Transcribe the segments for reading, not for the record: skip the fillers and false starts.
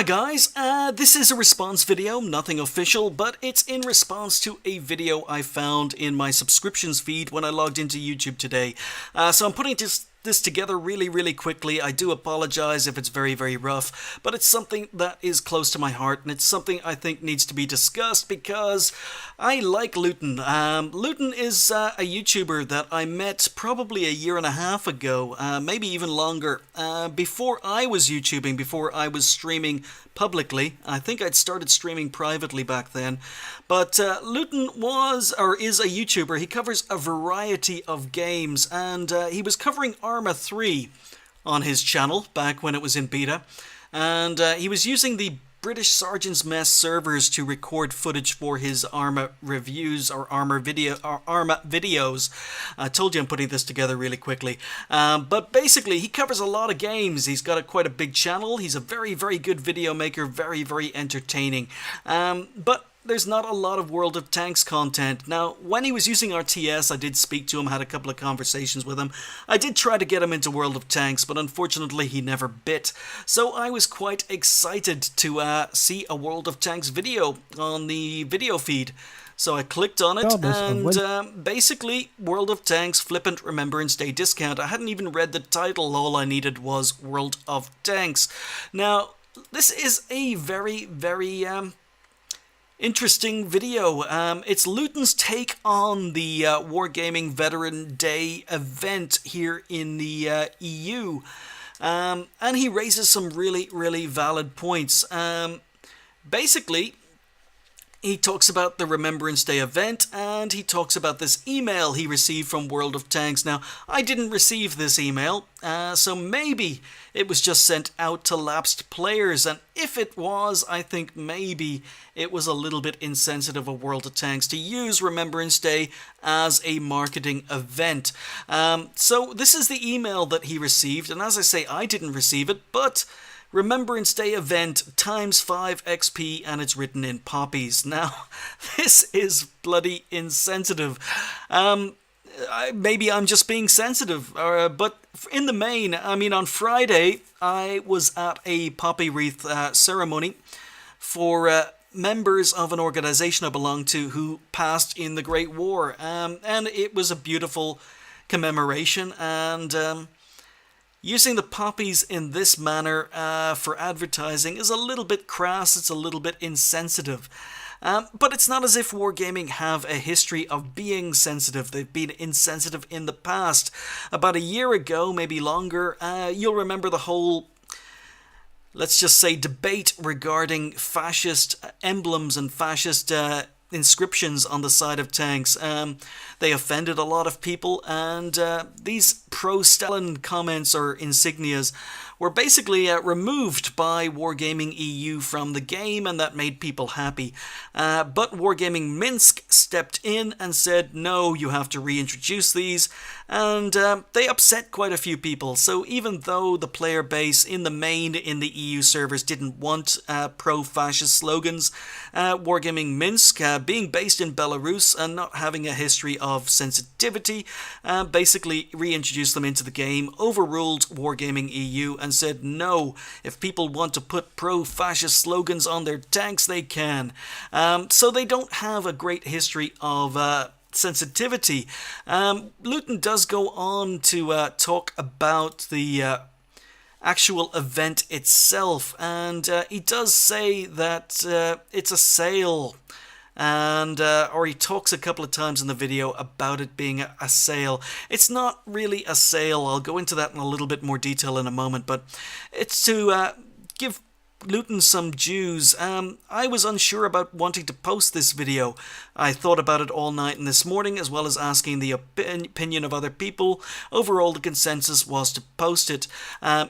Hi guys, this is a response video, nothing official, but it's in response to a video I found in my subscriptions feed when I logged into YouTube today. So I'm putting this together really quickly. I do apologize if it's very rough, but it's something that is close to my heart, and it's something I think needs to be discussed because I like Luton. Luton is a YouTuber that I met probably a year and a half ago, maybe even longer, before I was YouTubing, before I was streaming publicly. I think I'd started streaming privately back then. But Luton was, or is, a YouTuber. He covers a variety of games, and he was covering Arma 3 on his channel back when it was in beta. And he was using the British Sergeant's Mess servers to record footage for his Arma reviews or Arma videos. I told you I'm putting this together really quickly. But basically, he covers a lot of games. He's got quite a big channel. He's a very good video maker, very entertaining. But there's not a lot of World of Tanks content. Now, when he was using RTS, I did speak to him, had a couple of conversations with him. I did try to get him into World of Tanks, but unfortunately he never bit. So I was quite excited to see a World of Tanks video on the video feed. So I clicked on it, and basically, World of Tanks Flippant Remembrance Day discount. I hadn't even read the title, all I needed was World of Tanks. Now, this is a very interesting video. It's Luton's take on the Wargaming Veteran Day event here in the EU. And he raises some really valid points. Basically, he talks about the Remembrance Day event, and he talks about this email he received from World of Tanks. Now, I didn't receive this email, so maybe it was just sent out to lapsed players, and if it was, I think maybe it was a little bit insensitive of World of Tanks to use Remembrance Day as a marketing event. So this is the email that he received, and as I say, I didn't receive it, but Remembrance Day event times 5 XP, and it's written in poppies. Now, this is bloody insensitive. Maybe I'm just being sensitive, but in the main, I mean, on Friday, I was at a poppy wreath ceremony for members of an organization I belong to who passed in the Great War, and it was a beautiful commemoration, and using the poppies in this manner for advertising is a little bit crass, it's a little bit insensitive. But it's not as if Wargaming have a history of being sensitive. They've been insensitive in the past. About a year ago, maybe longer, you'll remember the whole, let's just say, debate regarding fascist emblems and fascist inscriptions on the side of tanks. They offended a lot of people, and these pro-Stalin comments or insignias were basically removed by Wargaming EU from the game, and that made people happy. But Wargaming Minsk stepped in and said, no, you have to reintroduce these, and they upset quite a few people. So even though the player base in the main in the EU servers didn't want pro-fascist slogans, Wargaming Minsk, being based in Belarus and not having a history of sensitivity, basically reintroduced them into the game, overruled Wargaming EU, and said no, if people want to put pro-fascist slogans on their tanks, they can. So they don't have a great history of sensitivity. Luton does go on to talk about the actual event itself, and he does say that it's a sale, and or he talks a couple of times in the video about it being a sale. It's not really a sale. I'll go into that in a little bit more detail in a moment, but it's to give Luton some dues. I was unsure about wanting to post this video. I thought about it all night and this morning, as well as asking the opinion of other people. Overall, the consensus was to post it.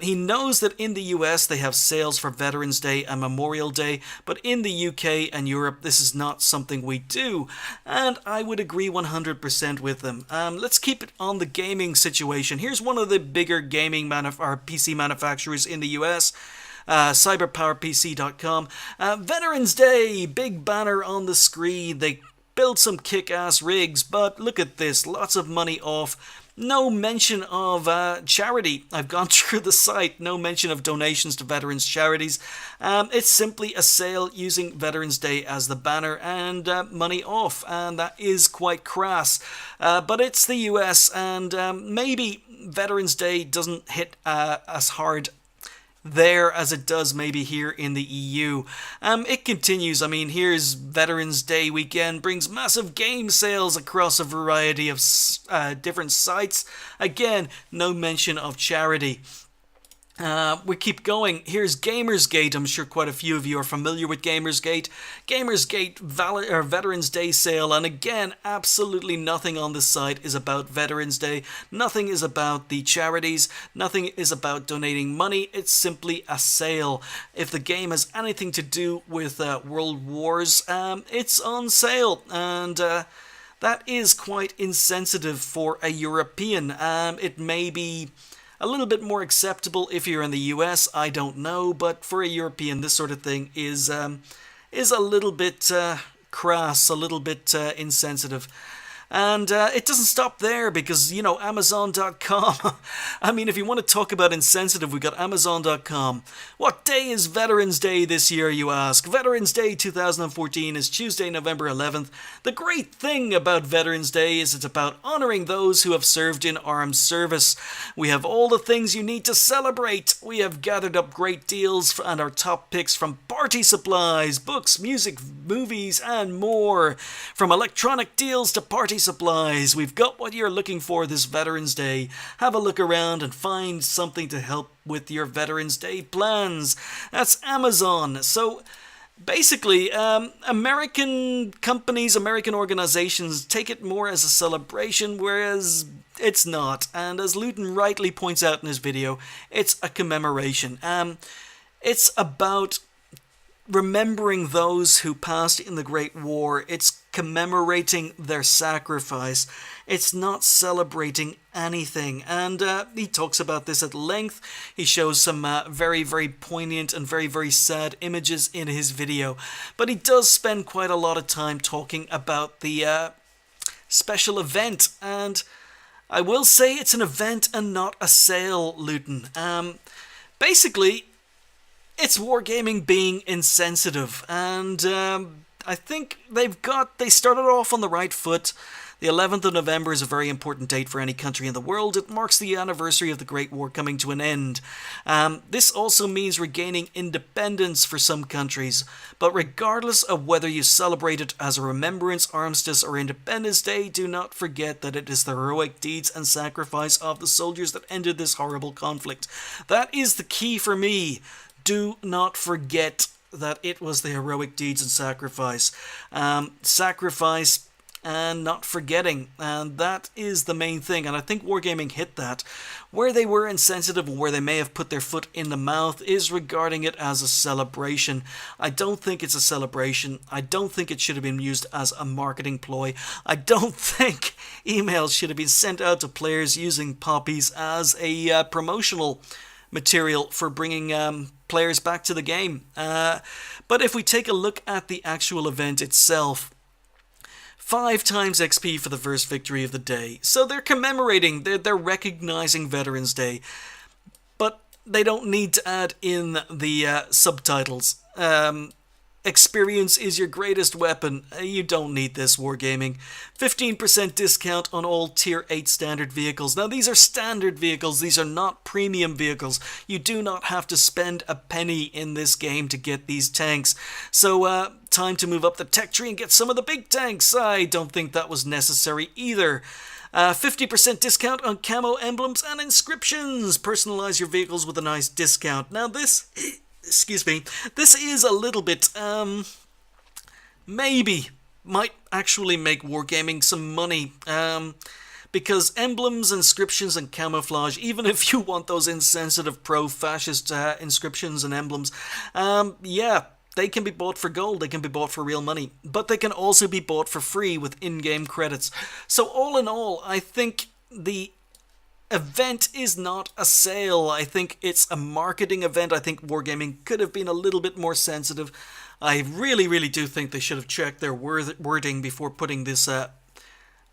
He knows that in the US they have sales for Veterans Day and Memorial Day, but in the UK and Europe this is not something we do, and I would agree 100% with them. Let's keep it on the gaming situation. Here's one of the bigger gaming PC manufacturers in the US, cyberpowerpc.com. Veterans Day, big banner on the screen. They built some kick-ass rigs, but look at this, lots of money off No mention of charity. I've gone through the site. No mention of donations to veterans charities. It's simply a sale using Veterans Day as the banner and money off, and that is quite crass. But it's the US, and maybe Veterans Day doesn't hit as hard there as it does maybe here in the EU. It continues. I mean, here's Veterans Day weekend brings massive game sales across a variety of different sites. Again, no mention of charity. We keep going. Here's Gamersgate. I'm sure quite a few of you are familiar with Gamersgate. Gamersgate Veterans Day sale, and again, absolutely nothing on this site is about Veterans Day. Nothing is about the charities. Nothing is about donating money. It's simply a sale. If the game has anything to do with World Wars, it's on sale, and that is quite insensitive for a European. It may be a little bit more acceptable if you're in the US, I don't know, but for a European, this sort of thing is a little bit crass, a little bit insensitive. And it doesn't stop there because, Amazon.com. I mean, if you want to talk about insensitive, we've got Amazon.com. What day is Veterans Day this year, you ask? Veterans Day 2014 is Tuesday, November 11th. The great thing about Veterans Day is it's about honoring those who have served in armed service. We have all the things you need to celebrate. We have gathered up great deals and our top picks from party supplies, books, music, movies, and more. From electronic deals to party supplies, we've got what you're looking for this Veterans Day. Have a look around and find something to help with your Veterans Day plans. That's Amazon. So basically, American companies, American organizations take it more as a celebration, whereas it's not. And as Luton rightly points out in his video, it's a commemoration. It's about remembering those who passed in the Great War. It's commemorating their sacrifice. It's not celebrating anything. And he talks about this at length. He shows some very, very poignant and very, very sad images in his video. But he does spend quite a lot of time talking about the special event. And I will say it's an event and not a sale, Luton. Basically, it's Wargaming being insensitive, and I think they started off on the right foot. The 11th of November is a very important date for any country in the world. It marks the anniversary of the Great War coming to an end. This also means regaining independence for some countries, but regardless of whether you celebrate it as a Remembrance, Armistice, or Independence Day, do not forget that it is the heroic deeds and sacrifice of the soldiers that ended this horrible conflict. That is the key for me. Do not forget that it was the heroic deeds and sacrifice. Sacrifice and not forgetting. And that is the main thing. And I think Wargaming hit that. Where they were insensitive, or where they may have put their foot in the mouth, is regarding it as a celebration. I don't think it's a celebration. I don't think it should have been used as a marketing ploy. I don't think emails should have been sent out to players using poppies as a promotional material for bringing players back to the game. But if we take a look at the actual event itself, 5 times XP for the first victory of the day. So they're commemorating, they're recognizing Veterans Day, but they don't need to add in the subtitles. Experience is your greatest weapon. You don't need this, Wargaming. 15% discount on all Tier 8 standard vehicles. Now, these are standard vehicles. These are not premium vehicles. You do not have to spend a penny in this game to get these tanks. So, time to move up the tech tree and get some of the big tanks. I don't think that was necessary either. 50% discount on camo emblems and inscriptions. Personalize your vehicles with a nice discount. Now, this is a little bit, maybe might actually make Wargaming some money, because emblems, inscriptions, and camouflage, even if you want those insensitive pro-fascist inscriptions and emblems, yeah, they can be bought for gold, they can be bought for real money, but they can also be bought for free with in-game credits. So all in all, I think the event is not a sale. I think it's a marketing event. I think Wargaming could have been a little bit more sensitive. I really, really do think they should have checked their wording before putting this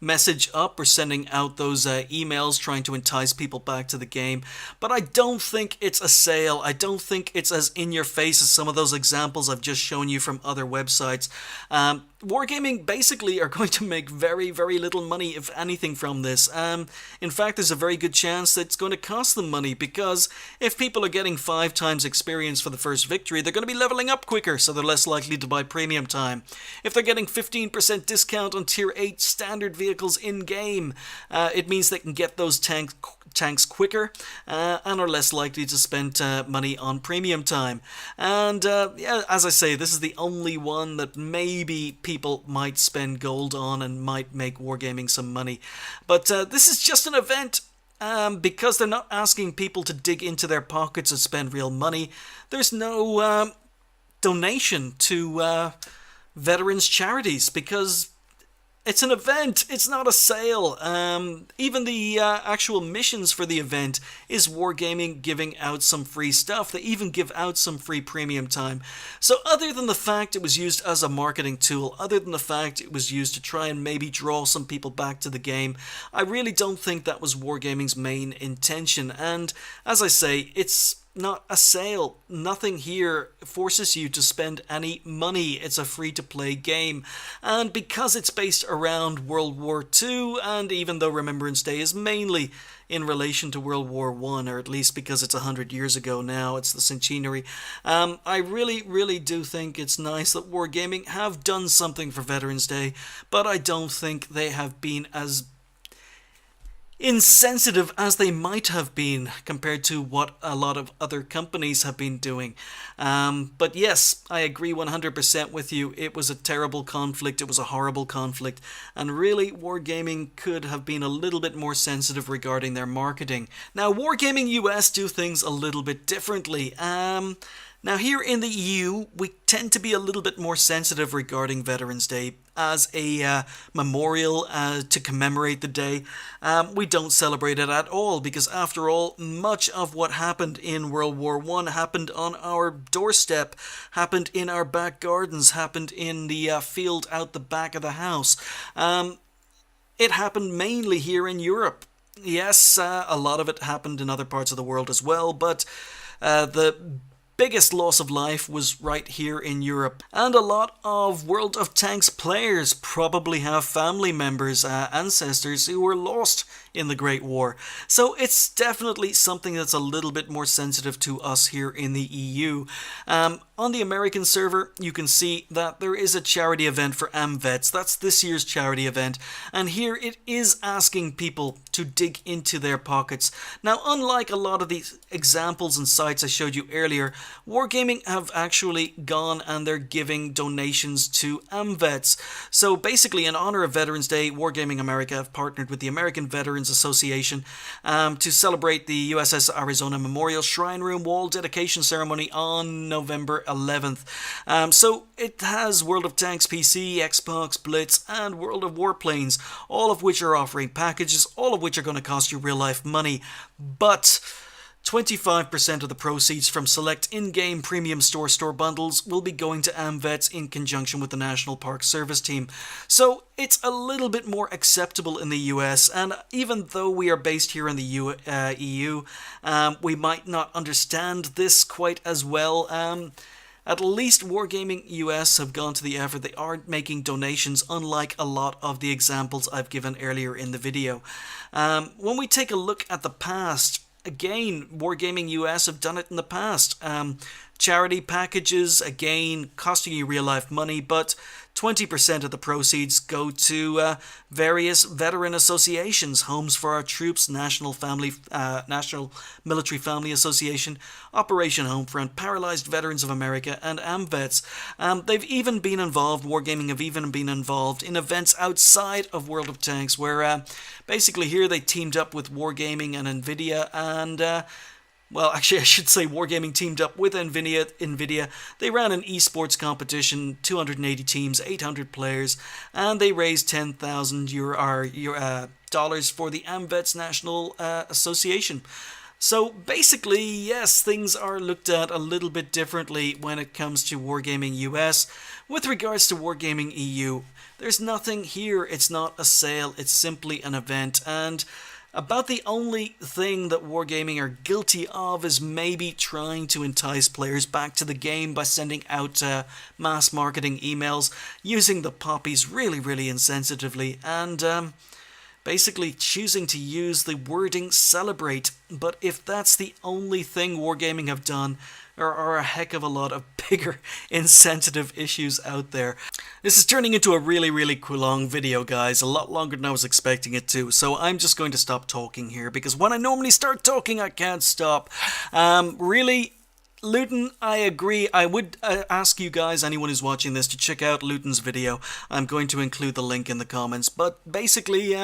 message up or sending out those emails trying to entice people back to the game. But I don't think it's a sale. I don't think it's as in your face as some of those examples I've just shown you from other websites. Wargaming basically are going to make very, very little money, if anything, from this. In fact, there's a very good chance that it's going to cost them money, because if people are getting 5 times experience for the first victory, they're going to be leveling up quicker, so they're less likely to buy premium time. If they're getting 15% discount on Tier 8 standard vehicles in-game, it means they can get those tanks quicker and are less likely to spend money on premium time. And yeah, as I say, this is the only one that maybe people might spend gold on and might make Wargaming some money. But this is just an event. Because they're not asking people to dig into their pockets and spend real money. There's no donation to veterans charities, because it's an event, it's not a sale. Even the actual missions for the event is Wargaming giving out some free stuff. They even give out some free premium time. So other than the fact it was used as a marketing tool, other than the fact it was used to try and maybe draw some people back to the game, I really don't think that was Wargaming's main intention. And as I say, it's not a sale. Nothing here forces you to spend any money. It's a free-to-play game. And because it's based around World War II, and even though Remembrance Day is mainly in relation to World War I, or at least because it's 100 years ago now, it's the centenary, I really, really do think it's nice that Wargaming have done something for Veterans Day, but I don't think they have been as insensitive as they might have been compared to what a lot of other companies have been doing. But yes, I agree 100% with you. It was a terrible conflict. It was a horrible conflict. And really, Wargaming could have been a little bit more sensitive regarding their marketing. Now, Wargaming US do things a little bit differently. Now, here in the EU, we tend to be a little bit more sensitive regarding Veterans Day as a memorial to commemorate the day. We don't celebrate it at all, because after all, much of what happened in World War I happened on our doorstep, happened in our back gardens, happened in the field out the back of the house. It happened mainly here in Europe. Yes, a lot of it happened in other parts of the world as well, but the biggest loss of life was right here in Europe. And a lot of World of Tanks players probably have family members, ancestors who were lost in the Great War. So it's definitely something that's a little bit more sensitive to us here in the EU. On the American server, you can see that there is a charity event for AmVets. That's this year's charity event. And here it is asking people to dig into their pockets. Now, unlike a lot of these examples and sites I showed you earlier, Wargaming have actually gone and they're giving donations to AmVets. So basically, in honor of Veterans Day, Wargaming America have partnered with the American Veterans Association to celebrate the USS Arizona Memorial Shrine Room Wall dedication ceremony on November 11th. So it has World of Tanks PC, Xbox, Blitz, and World of Warplanes, all of which are offering packages, all of which are going to cost you real life money. But 25% of the proceeds from select in-game premium store bundles will be going to AmVets in conjunction with the National Park Service team. So it's a little bit more acceptable in the US, and even though we are based here in the EU, we might not understand this quite as well. At least Wargaming US have gone to the effort. They are making donations, unlike a lot of the examples I've given earlier in the video. When we take a look at the past, again, Wargaming US have done it in the past. Charity packages, again, costing you real life money, but 20% of the proceeds go to various veteran associations: Homes for Our Troops, National Military Family Association, Operation Homefront, Paralyzed Veterans of America, and AmVets. They've even been involved, Wargaming have even been involved in events outside of World of Tanks, where basically here they teamed up with Wargaming and NVIDIA, and well, actually, I should say Wargaming teamed up with NVIDIA. They ran an esports competition, 280 teams, 800 players, and they raised $10,000 dollars for the AmVets National Association. So basically, yes, things are looked at a little bit differently when it comes to Wargaming US. With regards to Wargaming EU, there's nothing here. It's not a sale, it's simply an event. And about the only thing that Wargaming are guilty of is maybe trying to entice players back to the game by sending out mass marketing emails, using the poppies really, really insensitively, and basically choosing to use the wording celebrate. But if that's the only thing Wargaming have done, there are a heck of a lot of bigger insensitive issues out there. This is turning into a really, really long video, guys. A lot longer than I was expecting it to. So I'm just going to stop talking here, because when I normally start talking, I can't stop. Really, Luton, I agree. I would ask you guys, anyone who's watching this, to check out Luton's video. I'm going to include the link in the comments. But basically,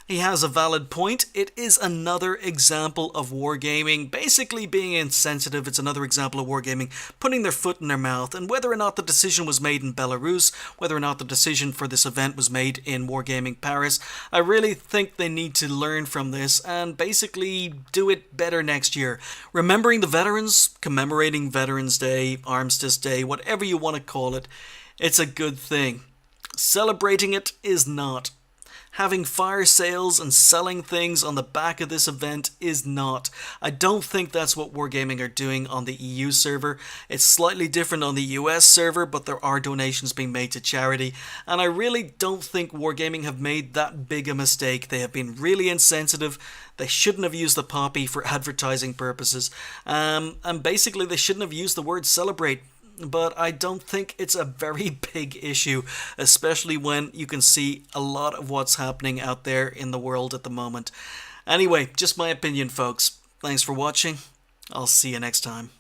he has a valid point. It is another example of Wargaming basically being insensitive. It's another example of Wargaming putting their foot in their mouth. And whether or not the decision was made in Belarus, whether or not the decision for this event was made in Wargaming Paris, I really think they need to learn from this and basically do it better next year. Remembering the veterans, commemorating Veterans Day, Armistice Day, whatever you want to call it, it's a good thing. Celebrating it is not. Having fire sales and selling things on the back of this event is not. I don't think that's what Wargaming are doing on the EU server. It's slightly different on the US server, but there are donations being made to charity, and I really don't think Wargaming have made that big a mistake. They have been really insensitive. They shouldn't have used the poppy for advertising purposes, and basically they shouldn't have used the word celebrate. But I don't think it's a very big issue, especially when you can see a lot of what's happening out there in the world at the moment. Anyway, just my opinion, folks. Thanks for watching. I'll see you next time.